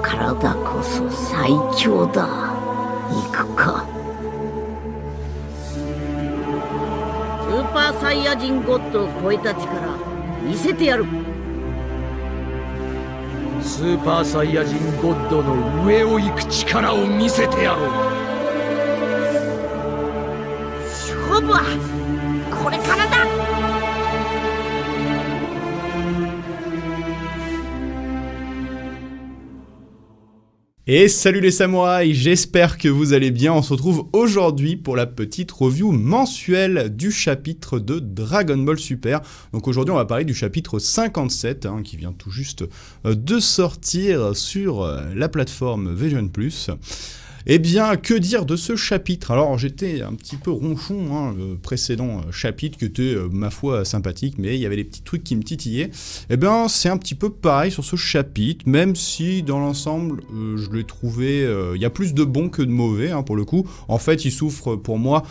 体こそ最強だ。行くか。スーパーサイヤ人ゴッドを超えた力見せてやる。スーパーサイヤ人ゴッドの上を行く力を見せてやろう。勝負はこれからだ。Et salut les samouraïs, j'espère que vous allez bien. On se retrouve aujourd'hui pour la petite review mensuelle du chapitre de Dragon Ball Super. Donc aujourd'hui on va parler du chapitre 57 qui vient tout juste de sortir sur la plateforme Vision+. Eh bien, que dire de ce chapitre ? Alors, j'étais un petit peu ronchon, le précédent chapitre qui était, ma foi, sympathique, mais il y avait des petits trucs qui me titillaient. Eh bien, c'est un petit peu pareil sur ce chapitre, même si, dans l'ensemble, je l'ai trouvé... Il y a plus de bons que de mauvais, pour le coup. En fait, il souffre, pour moi,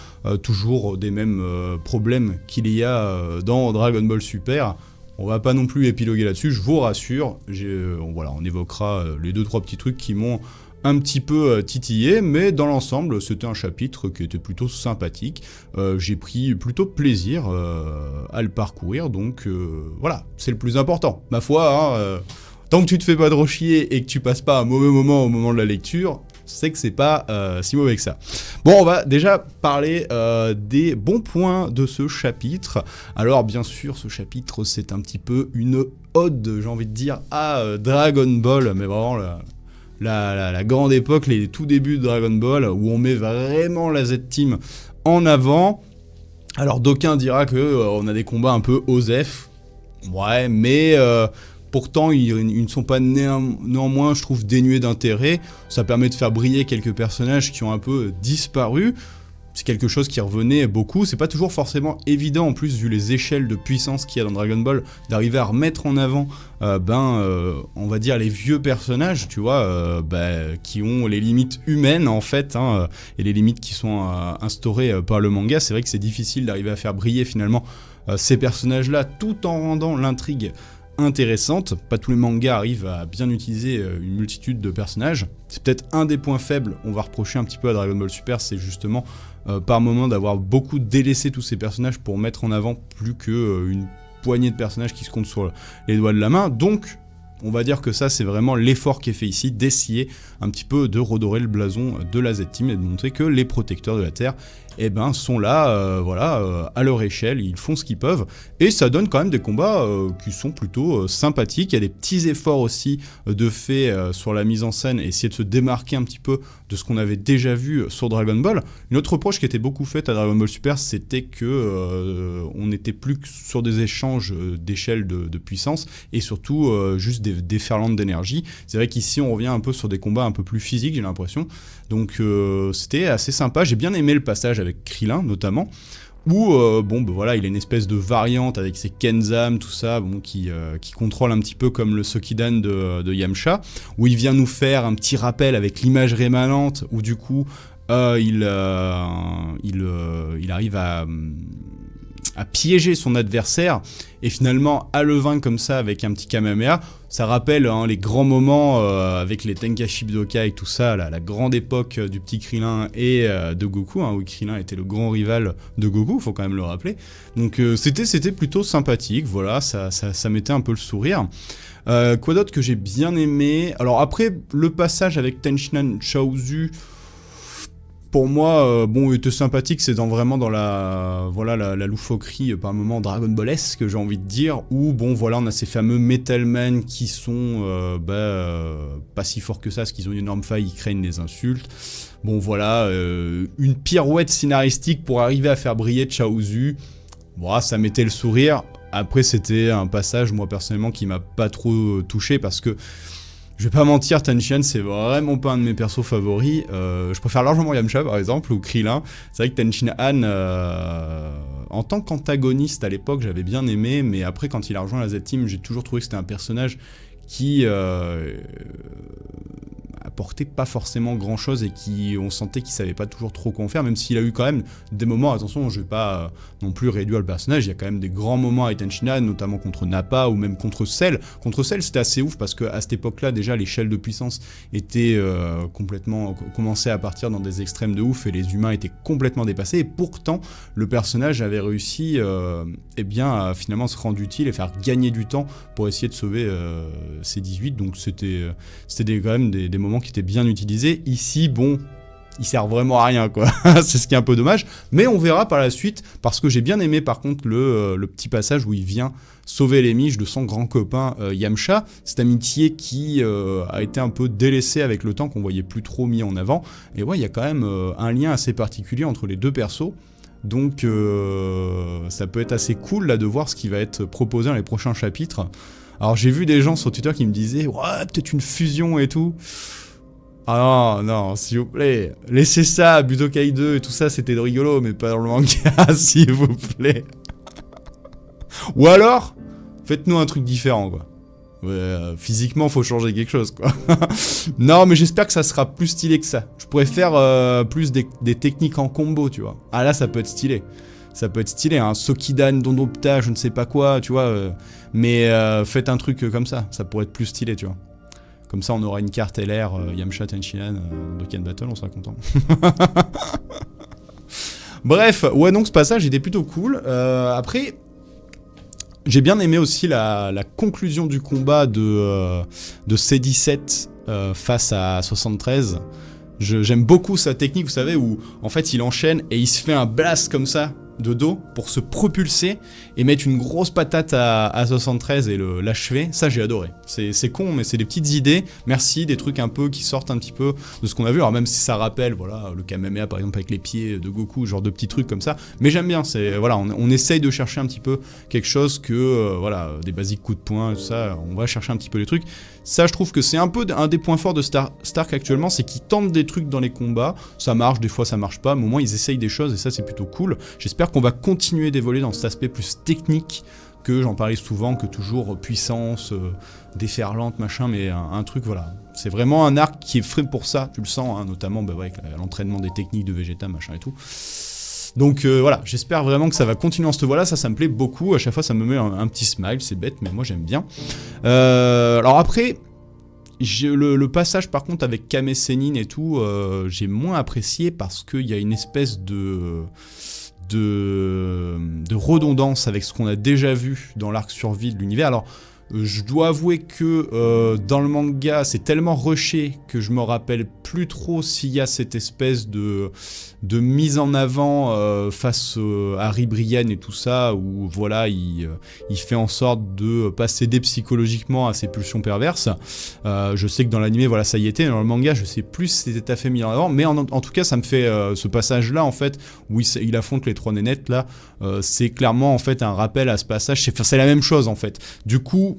toujours des mêmes problèmes qu'il y a dans Dragon Ball Super. On va pas non plus épiloguer là-dessus, je vous rassure. Voilà, on évoquera les 2-3 petits trucs qui m'ont un petit peu titillé, mais dans l'ensemble, c'était un chapitre qui était plutôt sympathique. J'ai pris plutôt plaisir à le parcourir, donc voilà, c'est le plus important. Ma foi, tant que tu te fais pas trop chier et que tu passes pas un mauvais moment au moment de la lecture, c'est que c'est pas si mauvais que ça. Bon, on va déjà parler des bons points de ce chapitre. Alors, bien sûr, ce chapitre, c'est un petit peu une ode, j'ai envie de dire, à Dragon Ball, mais vraiment la grande époque, les tout débuts de Dragon Ball, où on met vraiment la Z-Team en avant. Alors d'aucuns dira que on a des combats un peu OSEF, ouais, mais pourtant ils ne sont pas néanmoins, je trouve, dénués d'intérêt. Ça permet de faire briller quelques personnages qui ont un peu disparu. C'est quelque chose qui revenait beaucoup. C'est pas toujours forcément évident, en plus, vu les échelles de puissance qu'il y a dans Dragon Ball, d'arriver à remettre en avant, on va dire, les vieux personnages, tu vois, qui ont les limites humaines, en fait, et les limites qui sont instaurées par le manga. C'est vrai que c'est difficile d'arriver à faire briller, finalement, ces personnages-là, tout en rendant l'intrigue intéressante. Pas tous les mangas arrivent à bien utiliser une multitude de personnages. C'est peut-être un des points faibles, on va reprocher un petit peu à Dragon Ball Super, c'est justement par moment d'avoir beaucoup délaissé tous ces personnages pour mettre en avant plus qu'une poignée de personnages qui se comptent sur les doigts de la main. Donc on va dire que ça, c'est vraiment l'effort qui est fait ici, d'essayer un petit peu de redorer le blason de la Z-Team et de montrer que les protecteurs de la Terre sont là, à leur échelle, ils font ce qu'ils peuvent, et ça donne quand même des combats qui sont plutôt sympathiques. Il y a des petits efforts aussi de fait sur la mise en scène, et essayer de se démarquer un petit peu de ce qu'on avait déjà vu sur Dragon Ball. Une autre reproche qui était beaucoup faite à Dragon Ball Super, c'était que on n'était plus que sur des échanges d'échelle de puissance, et surtout juste des déferlantes d'énergie. C'est vrai qu'ici on revient un peu sur des combats un peu plus physiques, j'ai l'impression. Donc c'était assez sympa. J'ai bien aimé le passage avec Krillin notamment, où il a une espèce de variante avec ses Kenzam, tout ça, qui contrôle un petit peu comme le Sokidan de Yamcha, où il vient nous faire un petit rappel avec l'image rémanente, où du coup il arrive à piéger son adversaire et finalement à le vaincre comme ça avec un petit Kamehameha. Ça rappelle les grands moments avec les Tenkaichi Budokai et tout ça, la grande époque du petit Krillin et de Goku, où Krillin était le grand rival de Goku, faut quand même le rappeler. Donc c'était plutôt sympathique, voilà, ça mettait un peu le sourire. Quoi d'autre que j'ai bien aimé ? Alors après, le passage avec Tenshinhan Chaozu, pour moi, il était sympathique, c'est vraiment dans la loufoquerie par moment Dragon Ball-esque, j'ai envie de dire, où on a ces fameux Metalmen qui sont pas si forts que ça, parce qu'ils ont une énorme faille, ils craignent les insultes. Une pirouette scénaristique pour arriver à faire briller Chaozu, ça mettait le sourire. Après, c'était un passage, moi personnellement, qui m'a pas trop touché, parce que je vais pas mentir, Tenshinhan, c'est vraiment pas un de mes persos favoris. Je préfère largement Yamcha, par exemple, ou Krillin. C'est vrai que Tenshinhan, en tant qu'antagoniste à l'époque, j'avais bien aimé, mais après, quand il a rejoint la Z-Team, j'ai toujours trouvé que c'était un personnage qui a apportait pas forcément grand chose et on sentait qu'il savait pas toujours trop quoi en faire, même s'il a eu quand même des moments, attention, je vais pas non plus réduire le personnage, il y a quand même des grands moments avec Tenshinhan, notamment contre Nappa ou même contre Cell. Contre Cell, c'était assez ouf parce qu'à cette époque-là, déjà, l'échelle de puissance était commençait à partir dans des extrêmes de ouf et les humains étaient complètement dépassés, et pourtant, le personnage avait réussi à finalement se rendre utile et faire gagner du temps pour essayer de sauver ses 18, donc c'était quand même des moments qui étaient bien utilisés. Ici, bon, ils servent vraiment à rien, quoi. C'est ce qui est un peu dommage, mais on verra par la suite, parce que j'ai bien aimé par contre le petit passage où il vient sauver les miches de son grand copain Yamcha, cette amitié qui a été un peu délaissée avec le temps, qu'on voyait plus trop mis en avant, et ouais, il y a quand même un lien assez particulier entre les deux persos. Donc ça peut être assez cool là de voir ce qui va être proposé dans les prochains chapitres. Alors j'ai vu des gens sur Twitter qui me disaient « Ouais, peut-être une fusion et tout ». Ah non, s'il vous plaît, laissez ça, Budokai 2 et tout ça, c'était rigolo, mais pas dans le manga, s'il vous plaît. Ou alors, faites-nous un truc différent, quoi. Ouais, physiquement, faut changer quelque chose, quoi. Non, mais j'espère que ça sera plus stylé que ça. Je pourrais faire plus des techniques en combo, tu vois. Ah là, ça peut être stylé. Ça peut être stylé, hein. Sokidan, Dondopta, je ne sais pas quoi, tu vois. Mais faites un truc comme ça pourrait être plus stylé, tu vois. Comme ça, on aura une carte LR, Yamcha Tenshinhan, Dokkan Battle, on sera content. Bref, ouais, donc ce passage était plutôt cool. Après, j'ai bien aimé aussi la conclusion du combat de C17 face à 73. J'aime beaucoup sa technique, vous savez, où en fait il enchaîne et il se fait un blast comme ça de dos pour se propulser et mettre une grosse patate à 73 et l'achever. Ça, j'ai adoré. C'est con, mais c'est des petites idées. Merci, des trucs un peu qui sortent un petit peu de ce qu'on a vu. Alors même si ça rappelle, voilà, le Kamehameha par exemple avec les pieds de Goku, genre de petits trucs comme ça. Mais j'aime bien. Voilà, on essaye de chercher un petit peu quelque chose que, voilà, des basiques coups de poing, tout ça. On va chercher un petit peu les trucs. Ça, je trouve que c'est un peu un des points forts de Stark actuellement, c'est qu'ils tentent des trucs dans les combats. Ça marche, des fois ça marche pas, mais au moins ils essayent des choses et ça c'est plutôt cool. J'espère qu'on va continuer d'évoluer dans cet aspect plus technique que j'en parlais souvent, que toujours puissance, déferlante, machin, mais un truc, voilà. C'est vraiment un arc qui est fait pour ça, tu le sens, hein, notamment avec l'entraînement des techniques de Vegeta, machin et tout. Donc voilà, j'espère vraiment que ça va continuer en cette voie-là, ça me plaît beaucoup, à chaque fois ça me met un petit smile, c'est bête, mais moi j'aime bien. Alors après, le passage par contre avec Kame Sennin et tout, j'ai moins apprécié parce qu'il y a une espèce de redondance avec ce qu'on a déjà vu dans l'arc survie de l'univers. Alors, je dois avouer que dans le manga, c'est tellement rushé que je me rappelle plus trop s'il y a cette espèce de mise en avant face à Harry Brian et tout ça, où voilà, il fait en sorte de pas céder psychologiquement à ses pulsions perverses. Je sais que dans l'anime, voilà, ça y était. Dans le manga, je sais plus si c'était tout à fait mis en avant, mais en tout cas, ça me fait ce passage-là, en fait, où il affronte les trois nénettes, là, c'est clairement, en fait, un rappel à ce passage. C'est la même chose, en fait. Du coup,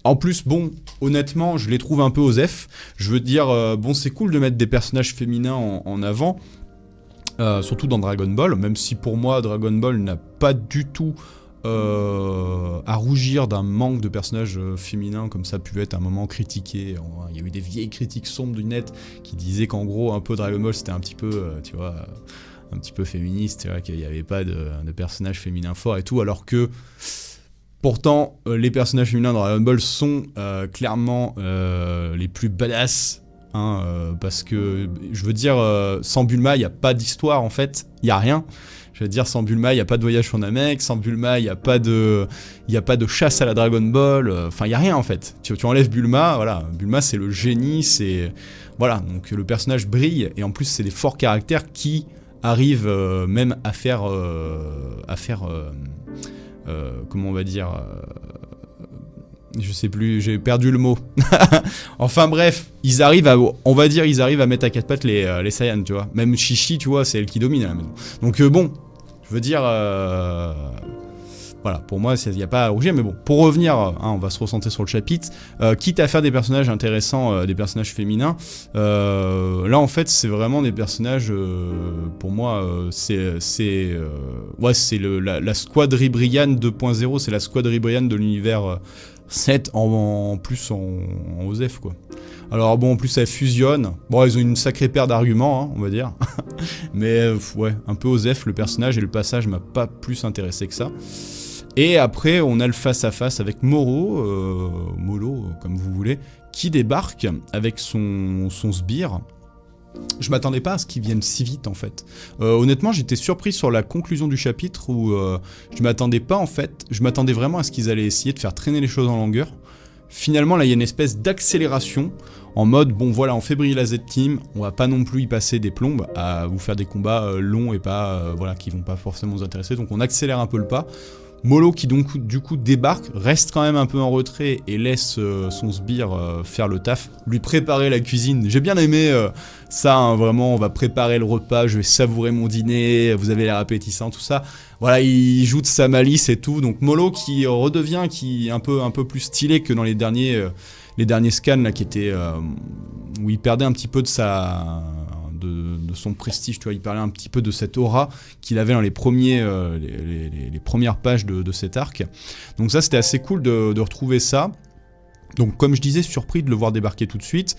en plus, bon, honnêtement, je les trouve un peu osef. Je veux dire, bon, c'est cool de mettre des personnages féminins en avant, surtout dans Dragon Ball, même si pour moi, Dragon Ball n'a pas du tout à rougir d'un manque de personnages féminins, comme ça a pu être à un moment critiqué. Il y a eu des vieilles critiques sombres du net qui disaient qu'en gros, un peu Dragon Ball, c'était un petit peu, tu vois, un petit peu féministe, qu'il n'y avait pas de personnages féminins forts et tout, alors que... Pourtant, les personnages féminins dans Dragon Ball sont clairement les plus badass, hein, parce que, je veux dire, sans Bulma, il n'y a pas d'histoire, en fait, il n'y a rien. Je veux dire, sans Bulma, il n'y a pas de voyage sur Namek, sans Bulma, il n'y a pas de chasse à la Dragon Ball, enfin, il n'y a rien, en fait. Tu enlèves Bulma, voilà, Bulma, c'est le génie, c'est... Voilà, donc le personnage brille, et en plus, c'est des forts caractères qui arrivent même à faire comment on va dire, je sais plus, j'ai perdu le mot. Enfin bref, ils arrivent à mettre à quatre pattes les Saiyans, tu vois. Même Chichi, tu vois, c'est elle qui domine à la maison. Donc bon, je veux dire, voilà, pour moi, il n'y a pas à rougir, mais bon, pour revenir, hein, on va se recentrer sur le chapitre, quitte à faire des personnages intéressants, des personnages féminins, là, en fait, c'est vraiment des personnages, pour moi, c'est la Squad Ribrian 2.0, c'est la Squad Ribrian de l'univers 7, en plus en OSEF, quoi. Alors bon, en plus ça fusionne. Bon, ils ont une sacrée paire d'arguments, hein, on va dire. Mais ouais, un peu osef le personnage et le passage m'a pas plus intéressé que ça. Et après, on a le face-à-face avec Molo, comme vous voulez, qui débarque avec son sbire. Je m'attendais pas à ce qu'il vienne si vite en fait. Honnêtement, j'étais surpris sur la conclusion du chapitre où je m'attendais pas en fait. Je m'attendais vraiment à ce qu'ils allaient essayer de faire traîner les choses en longueur. Finalement, là, il y a une espèce d'accélération en mode, bon voilà, on fait briller la Z-Team, on va pas non plus y passer des plombes à vous faire des combats longs et pas, voilà, qui vont pas forcément vous intéresser, donc on accélère un peu le pas. Molo qui donc du coup débarque, reste quand même un peu en retrait et laisse son sbire faire le taf, lui préparer la cuisine. J'ai bien aimé ça, hein, vraiment, on va préparer le repas, je vais savourer mon dîner, vous avez l'air appétissant, tout ça. Voilà, il joue de sa malice et tout, donc Molo qui redevient un peu plus stylé que dans les derniers scans là, qui étaient où il perdait un petit peu de son prestige, tu vois, il parlait un petit peu de cette aura qu'il avait dans les premières pages de cet arc. Donc ça, c'était assez cool de retrouver ça. Donc comme je disais, surpris de le voir débarquer tout de suite.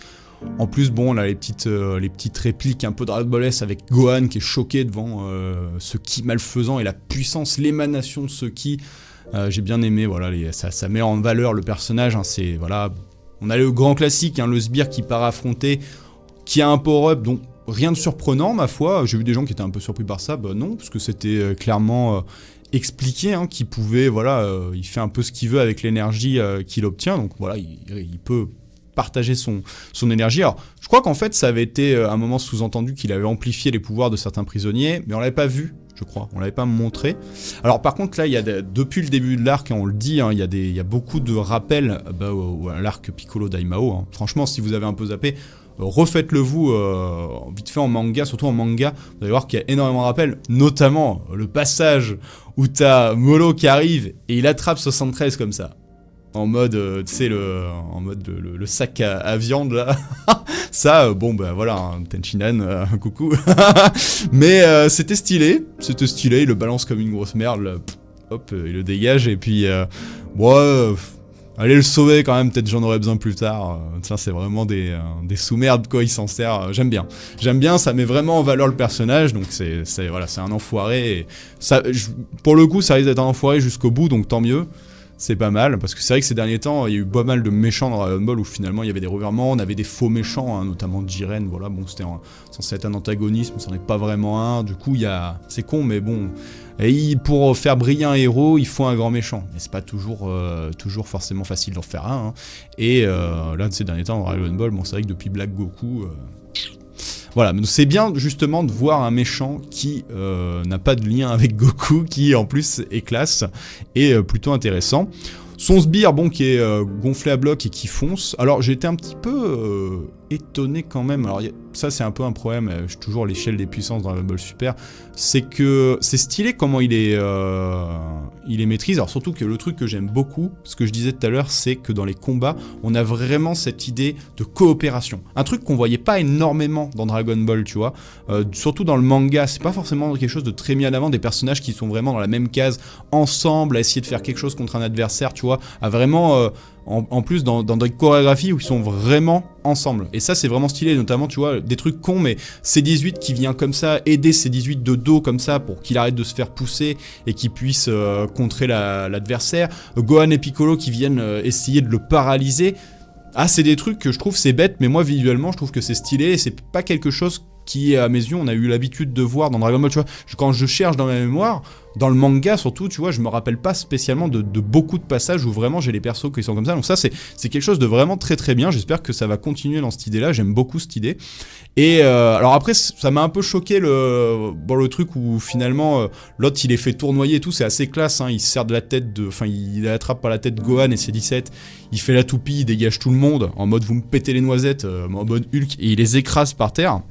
En plus, bon, on a les petites répliques un peu Dragon Ball S avec Gohan qui est choqué devant ce ki malfaisant et la puissance, l'émanation de ce ki. J'ai bien aimé, voilà, ça met en valeur le personnage. Hein, c'est, voilà, on a le grand classique, hein, le sbire qui part affronter, qui a un power-up, donc rien de surprenant, ma foi. J'ai vu des gens qui étaient un peu surpris par ça. Bah non, parce que c'était clairement expliqué, hein, qu'il pouvait, voilà, il fait un peu ce qu'il veut avec l'énergie qu'il obtient. Donc voilà, il peut partager son énergie. Alors, je crois qu'en fait, ça avait été à un moment sous-entendu qu'il avait amplifié les pouvoirs de certains prisonniers, mais on l'avait pas vu, je crois. On l'avait pas montré. Alors par contre, là, il y a depuis le début de l'arc, hein, on le dit, hein, il y a beaucoup de rappels à l'arc Piccolo Daimao. Hein. Franchement, si vous avez un peu zappé, refaites-le vous vite fait en manga, surtout en manga, vous allez voir qu'il y a énormément de rappels, notamment le passage où t'as Molo qui arrive et il attrape 73 comme ça. En mode, tu sais, le sac à viande là. Ça, bon bah voilà, hein, Tenchinan, coucou. Mais c'était stylé, il le balance comme une grosse merde, là, hop, il le dégage et puis, allez le sauver quand même, peut-être j'en aurais besoin plus tard. Ça, c'est vraiment des sous-merdes, quoi, il s'en sert. J'aime bien, ça met vraiment en valeur le personnage, donc c'est un enfoiré. Et ça, pour le coup, ça risque d'être un enfoiré jusqu'au bout, donc tant mieux. C'est pas mal, parce que c'est vrai que ces derniers temps, il y a eu pas mal de méchants dans Dragon Ball où finalement il y avait des revirements, on avait des faux méchants, hein, notamment Jiren, voilà, bon, c'était censé être un antagonisme, c'en est pas vraiment un, du coup, c'est con, mais bon, pour faire briller un héros, il faut un grand méchant, mais c'est pas toujours forcément facile d'en faire un, hein. Et là, ces derniers temps, dans Dragon Ball, bon, c'est vrai que depuis Black Goku... Voilà, mais c'est bien justement de voir un méchant qui n'a pas de lien avec Goku, qui en plus est classe et plutôt intéressant. Son sbire, bon, qui est gonflé à bloc et qui fonce. Alors j'ai été un petit peu étonné quand même. Alors ça c'est un peu un problème, j'ai toujours l'échelle des puissances dans Dragon Ball Super. C'est que c'est stylé comment il est maîtrise. Alors surtout que le truc que j'aime beaucoup, ce que je disais tout à l'heure, c'est que dans les combats, on a vraiment cette idée de coopération. Un truc qu'on voyait pas énormément dans Dragon Ball, tu vois. Surtout dans le manga, c'est pas forcément quelque chose de très mis en avant, des personnages qui sont vraiment dans la même case, ensemble, à essayer de faire quelque chose contre un adversaire, tu vois. À vraiment... En plus dans des chorégraphies où ils sont vraiment ensemble. Et ça c'est vraiment stylé, notamment tu vois des trucs cons, mais C18 qui vient comme ça aider C18 de dos comme ça pour qu'il arrête de se faire pousser et qu'il puisse contrer l'adversaire. Gohan et Piccolo qui viennent essayer de le paralyser. Ah, c'est des trucs que je trouve c'est bête, mais moi visuellement je trouve que c'est stylé et c'est pas quelque chose qui, à mes yeux, on a eu l'habitude de voir dans Dragon Ball, tu vois. Quand je cherche dans ma mémoire, dans le manga surtout, tu vois, je me rappelle pas spécialement de beaucoup de passages où vraiment j'ai les persos qui sont comme ça. Donc ça, c'est quelque chose de vraiment très très bien. J'espère que ça va continuer dans cette idée-là. J'aime beaucoup cette idée. Et alors après, ça m'a un peu choqué le truc où finalement l'autre il est fait tournoyer et tout. C'est assez classe. Hein. Il se sert de la tête il attrape par la tête Gohan et ses 17. Il fait la toupie, il dégage tout le monde en mode vous me pétez les noisettes, en mode Hulk, et il les écrase par terre.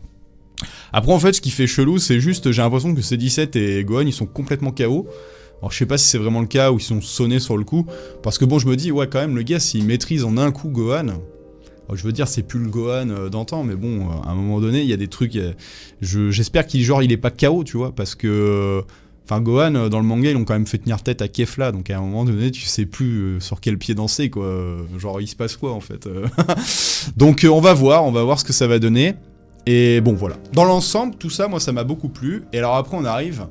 Après en fait ce qui fait chelou c'est juste j'ai l'impression que C17 et Gohan ils sont complètement KO. Alors je sais pas si c'est vraiment le cas ou ils sont sonnés sur le coup. Parce que bon je me dis ouais quand même le gars s'il maîtrise en un coup Gohan. Alors, je veux dire c'est plus le Gohan d'antan mais bon à un moment donné il y a des trucs. J'espère qu'il est pas KO tu vois parce que... Enfin, Gohan, dans le manga, ils l'ont quand même fait tenir tête à Kefla, donc à un moment donné, tu sais plus sur quel pied danser, quoi. Genre, il se passe quoi, en fait. Donc, on va voir ce que ça va donner. Et bon, voilà. Dans l'ensemble, tout ça, moi, ça m'a beaucoup plu. Et alors après, on arrive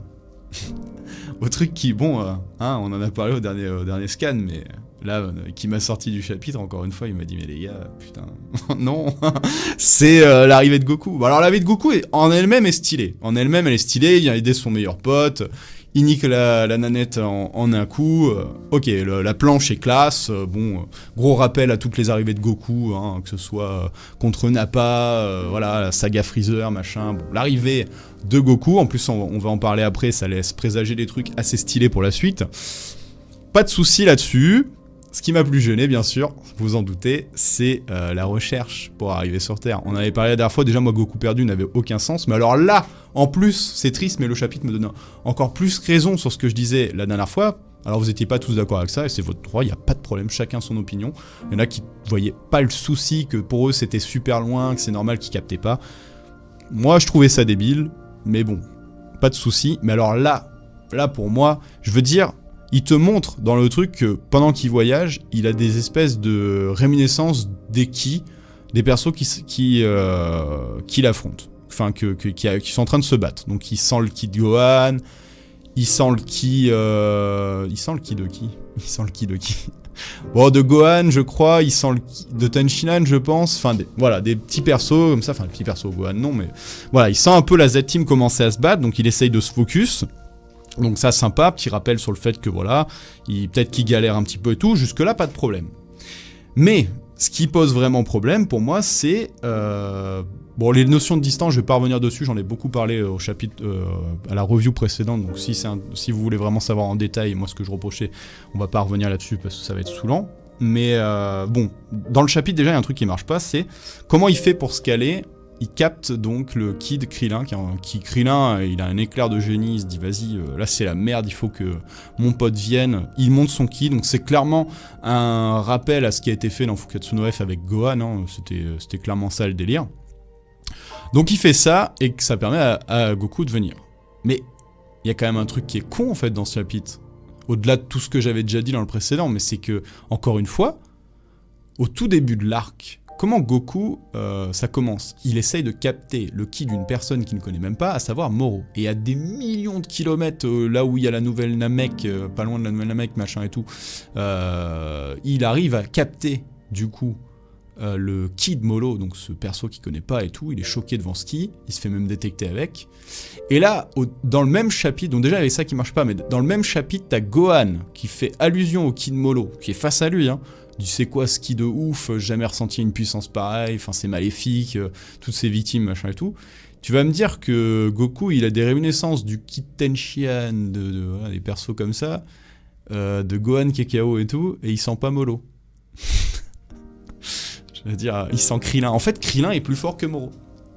au truc qui, bon, on en a parlé au dernier scan, mais là, qui m'a sorti du chapitre, encore une fois, il m'a dit, mais les gars, putain, non, c'est l'arrivée de Goku. Bon, alors l'arrivée de Goku, en elle-même, est stylée. En elle-même, elle est stylée, il vient aider son meilleur pote, il nique la nanette en un coup. Ok, la planche est classe, gros rappel à toutes les arrivées de Goku, que ce soit contre Nappa, voilà, la saga Freezer, machin. Bon, l'arrivée de Goku, en plus, on va en parler après, ça laisse présager des trucs assez stylés pour la suite. Pas de soucis là-dessus. Ce qui m'a plus gêné, bien sûr, vous vous en doutez, c'est la recherche pour arriver sur Terre. On avait parlé la dernière fois, déjà moi Goku perdu n'avait aucun sens, mais alors là, en plus, c'est triste, mais le chapitre me donne encore plus raison sur ce que je disais la dernière fois. Alors vous étiez pas tous d'accord avec ça, et c'est votre droit, il n'y a pas de problème, chacun son opinion. Il y en a qui voyaient pas le souci, que pour eux c'était super loin, que c'est normal qu'ils captaient pas. Moi je trouvais ça débile, mais bon, pas de souci. Mais alors là pour moi, je veux dire... Il te montre dans le truc que pendant qu'il voyage, il a des espèces de réminiscences des persos qui l'affrontent. Enfin, qui sont en train de se battre. Donc il sent le ki de Gohan, il sent le ki... Il sent le ki de qui ? Il sent le ki de qui ? Bon, de Gohan, je crois, il sent le ki de Tenshinhan, je pense. Enfin, voilà, des petits persos comme ça. Enfin, des petits persos, Gohan, non, mais... Voilà, il sent un peu la Z-Team commencer à se battre, donc il essaye de se focus... Donc ça, sympa, petit rappel sur le fait que voilà, peut-être qu'il galère un petit peu et tout, jusque-là, pas de problème. Mais, ce qui pose vraiment problème pour moi, c'est... Bon, les notions de distance, je vais pas revenir dessus, j'en ai beaucoup parlé au chapitre, à la review précédente, donc si vous voulez vraiment savoir en détail, moi ce que je reprochais, on va pas revenir là-dessus parce que ça va être saoulant. Mais bon, dans le chapitre déjà, il y a un truc qui marche pas, c'est comment il fait pour se caler. Il capte donc le ki de Krillin, Krillin, il a un éclair de génie, il se dit vas-y, là c'est la merde, il faut que mon pote vienne, il monte son ki, donc c'est clairement un rappel à ce qui a été fait dans Fukatsu no F avec Gohan, c'était clairement ça le délire. Donc il fait ça, et que ça permet à Goku de venir. Mais il y a quand même un truc qui est con en fait dans ce chapitre, au-delà de tout ce que j'avais déjà dit dans le précédent, mais c'est que, encore une fois, au tout début de l'arc, comment Goku, ça commence ? Il essaye de capter le ki d'une personne qu'il ne connaît même pas, à savoir Moro. Et à des millions de kilomètres, là où il y a la nouvelle Namek, pas loin de la nouvelle Namek, machin et tout, il arrive à capter, du coup, le ki de Molo, donc ce perso qu'il connaît pas et tout, il est choqué devant ce ki, il se fait même détecter avec. Et là, dans le même chapitre, donc déjà il y avait ça qui marche pas, mais dans le même chapitre, t'as Gohan qui fait allusion au ki de Molo, qui est face à lui, Du c'est quoi ce ki de ouf, j'ai jamais ressenti une puissance pareille, enfin c'est maléfique, toutes ces victimes, machin et tout. Tu vas me dire que Goku, il a des réminiscences du ki de Tenshinhan, voilà, des persos comme ça, de Gohan, Kekao et tout, et il sent pas Molo. Je veux dire, il sent Krillin. En fait, Krillin est plus fort que Moro.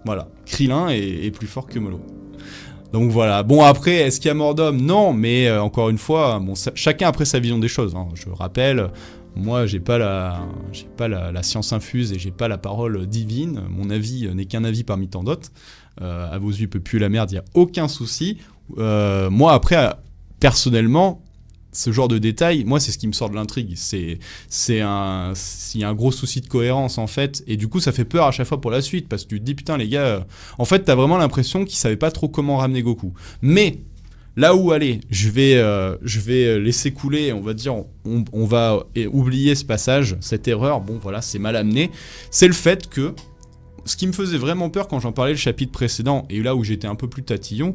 Voilà, Krillin est plus fort que Molo. Donc voilà, bon après, est-ce qu'il y a mort d'homme ? Non, mais encore une fois, bon, chacun après sa vision des choses, je rappelle... Moi, j'ai pas la science infuse et j'ai pas la parole divine. Mon avis n'est qu'un avis parmi tant d'autres. À vos yeux, il peut puer la merde, il n'y a aucun souci. Moi, après, personnellement, ce genre de détails, moi, c'est ce qui me sort de l'intrigue. Il y a un gros souci de cohérence, en fait. Et du coup, ça fait peur à chaque fois pour la suite. Parce que tu te dis, putain, les gars... en fait, t'as vraiment l'impression qu'ils savaient pas trop comment ramener Goku. Mais... là où, allez, je vais laisser couler, on va dire, on va oublier ce passage, cette erreur, bon voilà, c'est mal amené, c'est le fait que, ce qui me faisait vraiment peur quand j'en parlais le chapitre précédent, et là où j'étais un peu plus tatillon,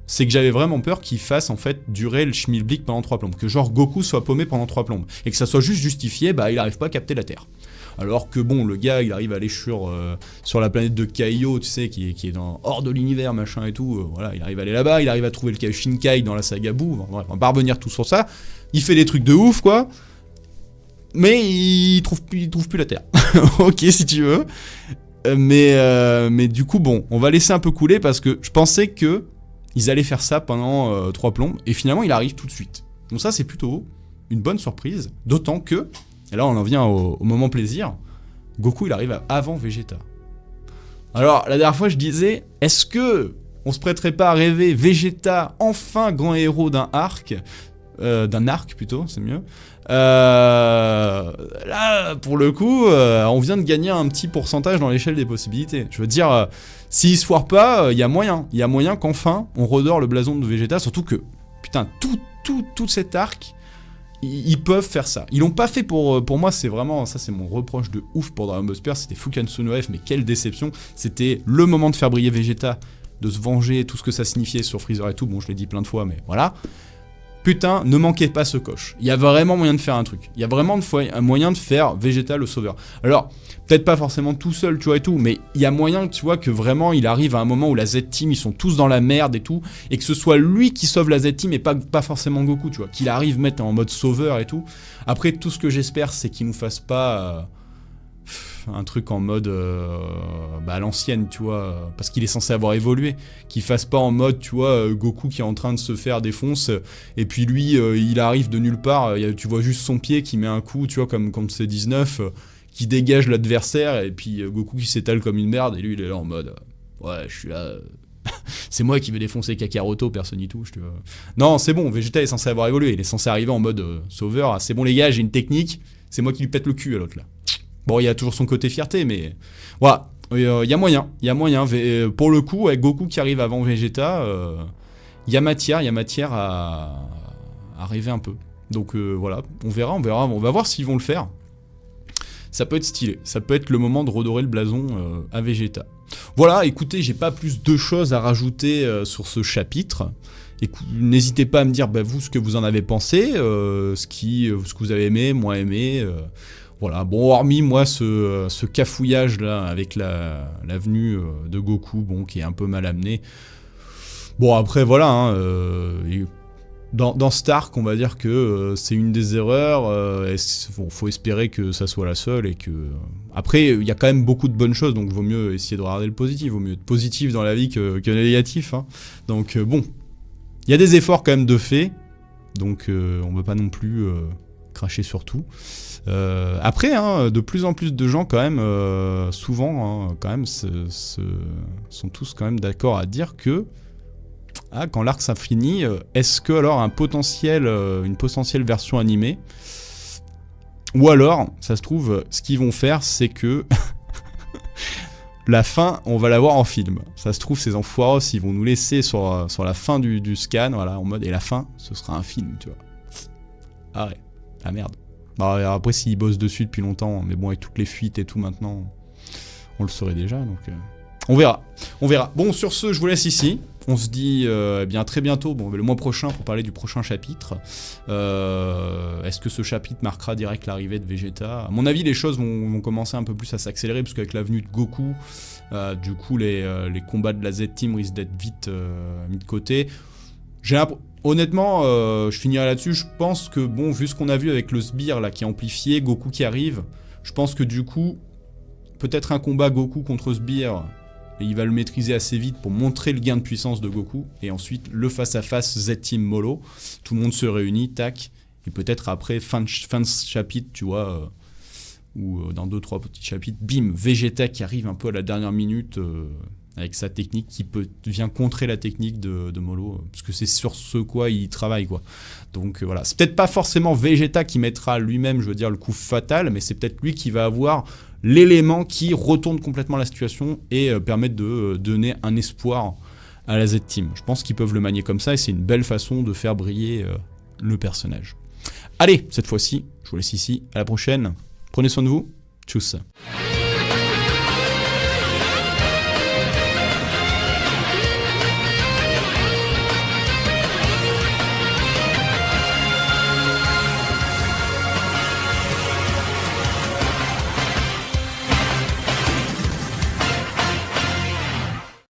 c'est que j'avais vraiment peur qu'il fasse en fait durer le schmilblick pendant 3 plombes, que genre Goku soit paumé pendant 3 plombes, et que ça soit juste justifié, il arrive pas à capter la Terre. Alors que bon, le gars, il arrive à aller sur la planète de Kaio, tu sais, qui est hors de l'univers, machin et tout. Voilà, il arrive à aller là-bas, il arrive à trouver le Kaioshinkai dans la saga Buu. Bref, on va pas revenir tout sur ça. Il fait des trucs de ouf, quoi. Mais il trouve plus la Terre. Ok, si tu veux. Mais du coup, bon, on va laisser un peu couler parce que je pensais que ils allaient faire ça pendant 3 plombes. Et finalement, il arrive tout de suite. Donc ça, c'est plutôt une bonne surprise. D'autant que... et là, on en vient au moment plaisir. Goku, il arrive avant Vegeta. Alors, la dernière fois, je disais, est-ce que on se prêterait pas à rêver Vegeta, enfin grand héros d'un arc plutôt, c'est mieux. Là, pour le coup, on vient de gagner un petit pourcentage dans l'échelle des possibilités. Je veux dire, s'il se foire pas, il y a moyen qu'enfin on redore le blason de Vegeta, surtout que, putain, tout cet arc, ils peuvent faire ça. Ils l'ont pas fait pour moi, c'est vraiment, ça c'est mon reproche de ouf pour Dragon Ball Super, c'était Fukansu no F, mais quelle déception. C'était le moment de faire briller Vegeta, de se venger, tout ce que ça signifiait sur Freezer et tout, bon je l'ai dit plein de fois, mais voilà. Putain, ne manquez pas ce coche. Il y a vraiment moyen de faire un truc. Il y a vraiment un moyen de faire Vegeta le sauveur. Alors, peut-être pas forcément tout seul, tu vois, et tout, mais il y a moyen, tu vois, que vraiment il arrive à un moment où la Z-Team, ils sont tous dans la merde et tout, et que ce soit lui qui sauve la Z-Team et pas forcément Goku, tu vois, qu'il arrive à mettre en mode sauveur et tout. Après, tout ce que j'espère, c'est qu'il nous fasse pas un truc en mode à l'ancienne, tu vois, parce qu'il est censé avoir évolué, qu'il fasse pas en mode, tu vois, Goku qui est en train de se faire défoncer, et puis lui, il arrive de nulle part, tu vois juste son pied qui met un coup, tu vois, comme c'est 19, qui dégage l'adversaire, et puis Goku qui s'étale comme une merde, et lui il est là en mode, ouais, je suis là... c'est moi qui vais défoncer Kakaroto, personne n'y touche, tu vois. Non, c'est bon, Vegeta est censé avoir évolué, il est censé arriver en mode sauveur, c'est bon les gars, j'ai une technique, c'est moi qui lui pète le cul à l'autre là. Bon, il y a toujours son côté fierté, mais voilà, il y a moyen. Pour le coup, avec Goku qui arrive avant Vegeta, il y a matière à rêver un peu. Donc voilà, on va voir s'ils vont le faire. Ça peut être stylé, ça peut être le moment de redorer le blason à Vegeta. Voilà, écoutez, j'ai pas plus de choses à rajouter sur ce chapitre. N'hésitez pas à me dire, vous, ce que vous en avez pensé, ce que vous avez aimé, moins aimé... Voilà, bon, hormis moi ce cafouillage là avec la venue de Goku, bon, qui est un peu mal amené. Bon, après voilà, hein, dans Stark, on va dire que c'est une des erreurs. Faut espérer que ça soit la seule et que après il y a quand même beaucoup de bonnes choses, donc vaut mieux essayer de regarder le positif, vaut mieux être positif dans la vie que négatif. Hein. Donc bon, il y a des efforts quand même de fait, donc on ne peut pas non plus cracher sur tout. Après, hein, de plus en plus de gens quand même, souvent, hein, quand même, sont tous quand même d'accord à dire que quand l'arc s'infinit, est-ce que alors une potentielle version animée, ou alors, ça se trouve, ce qu'ils vont faire, c'est que la fin, on va la voir en film. Ça se trouve, ces enfoiros, ils vont nous laisser sur la fin du scan, voilà, en mode, et la fin, ce sera un film, tu vois. Ah ouais, la merde. Bah, après, s'ils bossent dessus depuis longtemps, mais bon, avec toutes les fuites et tout maintenant, on le saurait déjà, donc on verra. Bon, sur ce, je vous laisse ici. On se dit bien très bientôt, le mois prochain, pour parler du prochain chapitre. Est-ce que ce chapitre marquera direct l'arrivée de Vegeta ? À mon avis, les choses vont commencer un peu plus à s'accélérer, parce qu'avec la venue de Goku, du coup, les combats de la Z-Team risquent d'être vite mis de côté. Honnêtement, je finirai là-dessus, je pense que, bon, vu ce qu'on a vu avec le sbire là, qui est amplifié, Goku qui arrive, je pense que du coup, peut-être un combat Goku contre sbire, et il va le maîtriser assez vite pour montrer le gain de puissance de Goku, et ensuite le face-à-face Z-Team Molo, tout le monde se réunit, tac, et peut-être après, fin de chapitre, tu vois, ou dans 2-3 petits chapitres, bim, Vegeta qui arrive un peu à la dernière minute... avec sa technique qui vient contrer la technique de Molo, parce que c'est sur ce quoi il travaille, quoi. Donc voilà, c'est peut-être pas forcément Vegeta qui mettra lui-même, je veux dire, le coup fatal, mais c'est peut-être lui qui va avoir l'élément qui retourne complètement la situation et permettre de donner un espoir à la Z-Team. Je pense qu'ils peuvent le manier comme ça, et c'est une belle façon de faire briller le personnage. Allez, cette fois-ci, je vous laisse ici, à la prochaine, prenez soin de vous, tchuss.